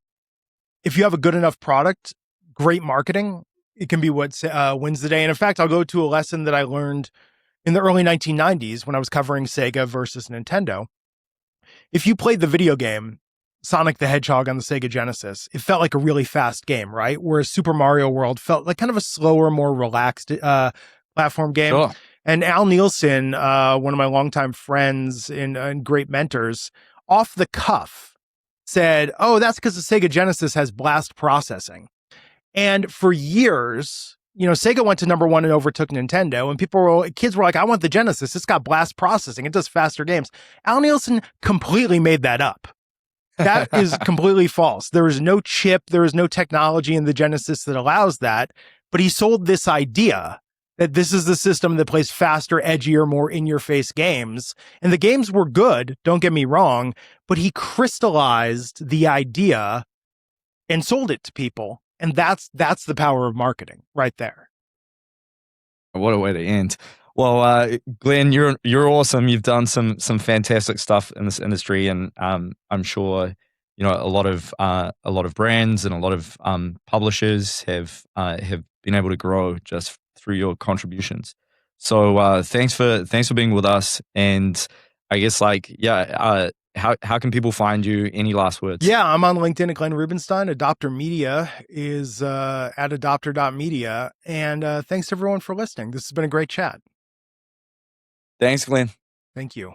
if you have a good enough product, great marketing, it can be what wins the day. And in fact, I'll go to a lesson that I learned in the early 1990s when I was covering Sega versus Nintendo. If you played the video game Sonic the Hedgehog on the Sega Genesis, it felt like a really fast game, right? Whereas Super Mario World felt like kind of a slower, more relaxed platform game. Sure. And Al Nielsen, one of my longtime friends and great mentors, off the cuff said, oh, that's because the Sega Genesis has blast processing. And for years, Sega went to number one and overtook Nintendo, and kids were like, I want the Genesis. It's got blast processing. It does faster games. Al Nielsen completely made that up. That is completely false. There is no chip. There is no technology in the Genesis that allows that. But he sold this idea that this is the system that plays faster, edgier, more in-your-face games. And the games were good, don't get me wrong, but he crystallized the idea and sold it to people. And that's the power of marketing right there. What a way to end. Well, Glenn, you're awesome. You've done some fantastic stuff in this industry, and I'm sure a lot of brands and a lot of publishers have been able to grow just through your contributions. So thanks for being with us. And I guess how can people find you? Any last words? Yeah, I'm on LinkedIn at Glenn Rubenstein. Adopter Media is at adopter.media. And thanks everyone for listening. This has been a great chat. Thanks, Glenn. Thank you.